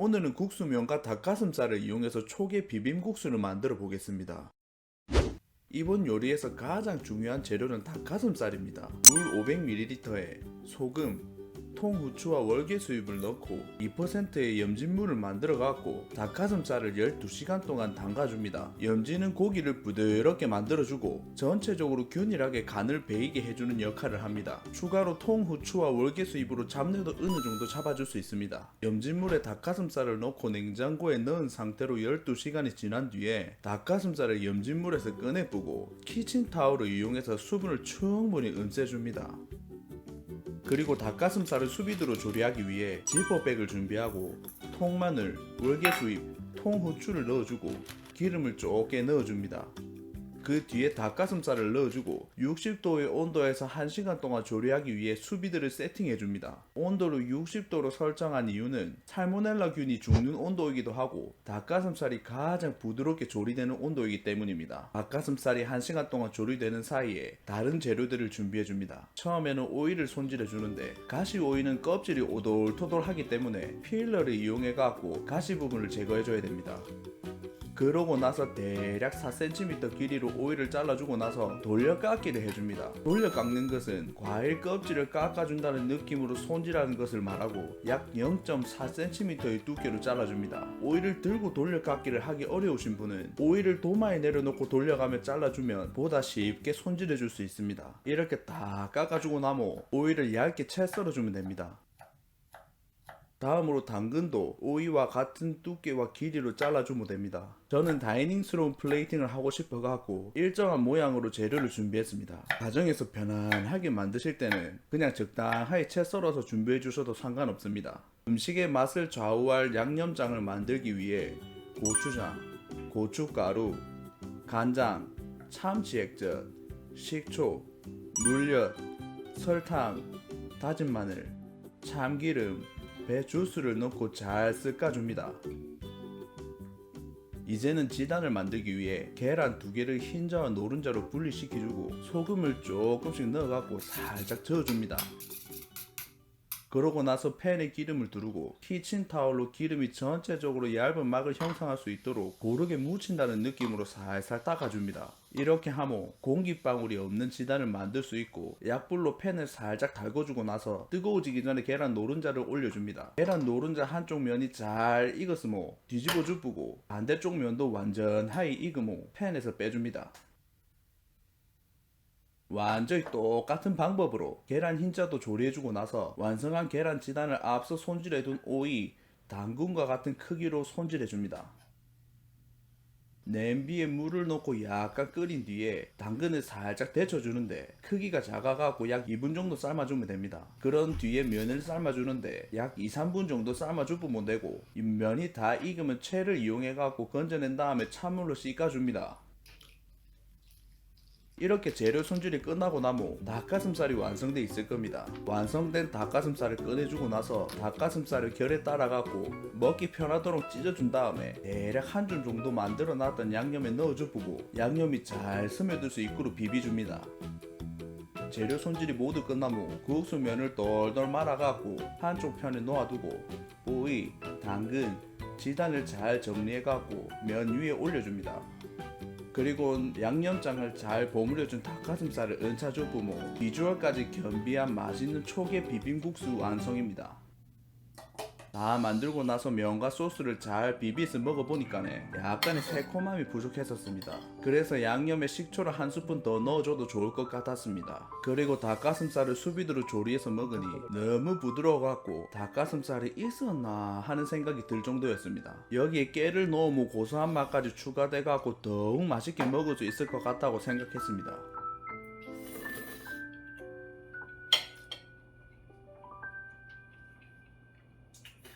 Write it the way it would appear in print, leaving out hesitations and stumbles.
오늘은 국수면과 닭가슴살을 이용해서 초계 비빔국수를 만들어 보겠습니다. 이번 요리에서 가장 중요한 재료는 닭가슴살입니다. 물 500ml에 소금, 통후추와 월계수잎을 넣고 2%의 염진물을 만들어 갖고 닭가슴살을 12시간 동안 담가줍니다. 염진은 고기를 부드럽게 만들어주고 전체적으로 균일하게 간을 배이게 해주는 역할을 합니다. 추가로 통후추와 월계수잎으로 잡내도 어느 정도 잡아줄 수 있습니다. 염진물에 닭가슴살을 넣고 냉장고에 넣은 상태로 12시간이 지난 뒤에 닭가슴살을 염진물에서 꺼내쁘고 키친타올을 이용해서 수분을 충분히 음세줍니다. 그리고 닭가슴살을 수비드로 조리하기 위해 지퍼백을 준비하고 통마늘, 월계수잎, 통후추를 넣어주고 기름을 좁게 넣어줍니다. 그 뒤에 닭가슴살을 넣어주고 60도의 온도에서 1시간 동안 조리하기 위해 수비드를 세팅해줍니다. 온도를 60도로 설정한 이유는 살모넬라균이 죽는 온도이기도 하고 닭가슴살이 가장 부드럽게 조리되는 온도이기 때문입니다. 닭가슴살이 1시간 동안 조리되는 사이에 다른 재료들을 준비해줍니다. 처음에는 오이를 손질해주는데 가시 오이는 껍질이 오돌토돌하기 때문에 필러를 이용해갖고 가시 부분을 제거해줘야 됩니다. 그러고 나서 대략 4cm 길이로 오이를 잘라주고 나서 돌려깎기를 해줍니다. 돌려깎는 것은 과일 껍질을 깎아준다는 느낌으로 손질하는 것을 말하고 약 0.4cm의 두께로 잘라줍니다. 오이를 들고 돌려깎기를 하기 어려우신 분은 오이를 도마에 내려놓고 돌려가며 잘라주면 보다 쉽게 손질해줄 수 있습니다. 이렇게 다 깎아주고 나면 오이를 얇게 채 썰어주면 됩니다. 다음으로 당근도 오이와 같은 두께와 길이로 잘라주면 됩니다. 저는 다이닝스러운 플레이팅을 하고 싶어갖고 일정한 모양으로 재료를 준비했습니다. 가정에서 편안하게 만드실 때는 그냥 적당하게 채 썰어서 준비해 주셔도 상관없습니다. 음식의 맛을 좌우할 양념장을 만들기 위해 고추장, 고춧가루, 간장, 참치액젓, 식초, 물엿, 설탕, 다진 마늘, 참기름, 배 주스를 넣고 잘 섞어줍니다. 이제는 지단을 만들기 위해 계란 2개를 흰자와 노른자로 분리시켜주고 소금을 조금씩 넣어갖고 살짝 저어줍니다. 그러고 나서 팬에 기름을 두르고 키친타올로 기름이 전체적으로 얇은 막을 형성할 수 있도록 고르게 묻힌다는 느낌으로 살살 닦아줍니다. 이렇게 하면 공기방울이 없는 지단을 만들 수 있고 약불로 팬을 살짝 달궈주고 나서 뜨거워지기 전에 계란 노른자를 올려줍니다. 계란 노른자 한쪽 면이 잘 익었으면 뒤집어 주고 반대쪽 면도 완전하게 익으면 팬에서 빼줍니다. 완전히 똑같은 방법으로 계란 흰자도 조리해주고 나서 완성한 계란 지단을 앞서 손질해둔 오이, 당근과 같은 크기로 손질해줍니다. 냄비에 물을 넣고 약간 끓인 뒤에 당근을 살짝 데쳐주는데 크기가 작아갖고 약 2분 정도 삶아주면 됩니다. 그런 뒤에 면을 삶아주는데 약 2-3분 정도 삶아주면 되고 이 면이 다 익으면 채를 이용해갖고 건져낸 다음에 찬물로 씻어줍니다. 이렇게 재료 손질이 끝나고 나면 닭가슴살이 완성돼 있을 겁니다. 완성된 닭가슴살을 꺼내주고 나서 닭가슴살을 결에 따라갖고 먹기 편하도록 찢어준 다음에 대략 한 줌 정도 만들어 놨던 양념에 넣어주고 양념이 잘 스며들 수 있도록 비비줍니다. 재료 손질이 모두 끝나면 국수면을 똘똘 말아갖고 한쪽 편에 놓아두고 오이, 당근, 지단을 잘 정리해갖고 면 위에 올려줍니다. 그리고 양념장을 잘 버무려준 닭가슴살을 얹혀주고 비주얼까지 겸비한 맛있는 초계 비빔국수 완성입니다. 다 만들고 나서 면과 소스를 잘 비비서 먹어보니까 약간의 새콤함이 부족했었습니다. 그래서 양념에 식초를 한 스푼 더 넣어줘도 좋을 것 같았습니다. 그리고 닭가슴살을 수비드로 조리해서 먹으니 너무 부드러워갖고 닭가슴살이 있었나 하는 생각이 들 정도였습니다. 여기에 깨를 넣으면 고소한 맛까지 추가돼갖고 더욱 맛있게 먹을 수 있을 것 같다고 생각했습니다.